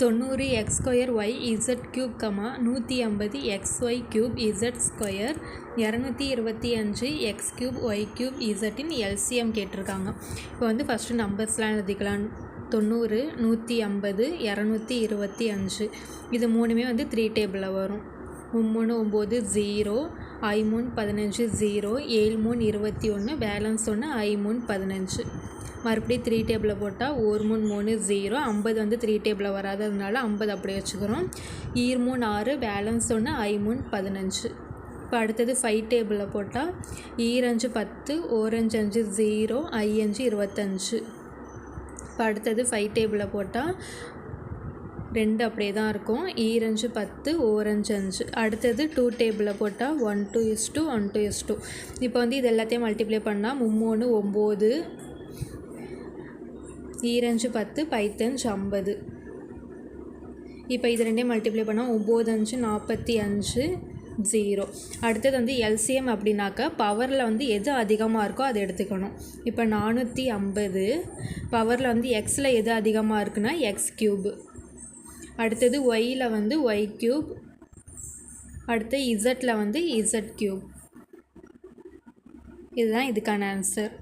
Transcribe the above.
90 X square Y Z cube 150 X Y cube Z square 225 X cube Y cube இசட்டின் LCM கேட்டிருக்காங்க. இப்போ வந்து first நம்பர்ஸ்லாம் எழுதிக்கலாம். 90, 150, 225 இது மூணுமே வந்து 3 டேபிளில் வரும். 3 9 0, I 3 15 0, 7 3 21, பேலன்ஸ் 1 I 3 15. மறுபடியும் 3 டேபிளில் போட்டால் 1 3 3 0, 50 வந்து 3 டேபிளில் வராததுனால 50 அப்படியே வச்சுக்கிறோம். 2 3 6, பேலன்ஸ் 1 I 3 15. இப்போ அடுத்தது 5 டேபிளில் போட்டால் 2 5 10, 1 5 5 0, I 5 25. இப்போ அடுத்தது 5 டேபிளில் போட்டால் 2 அப்படியே தான் இருக்கும். 2 5 10, 1 5 5. அடுத்தது 2 டேபிளில் போட்டால் 1 2 1 2. இப்போ வந்து இது எல்லாத்தையும் மல்டிப்ளை பண்ணால் 3 9, 2 5 10, 5 50. இப்போ இது ரெண்டையும் மல்டிப்ளை பண்ணால் 9 5 45 0. அடுத்தது வந்து எல்சிஎம் அப்படின்னாக்கா பவரில் வந்து எது அதிகமாக இருக்கோ அதை எடுத்துக்கணும். இப்போ 450 பவரில் வந்து எக்ஸில் எது அதிகமாக இருக்குன்னா எக்ஸ் க்யூப். அடுத்தது ஒய்யில் வந்து ஒய் க்யூப். அடுத்து இசட்டில் வந்து இசட் க்யூப். இதுதான் இதுக்கான ஆன்சர்.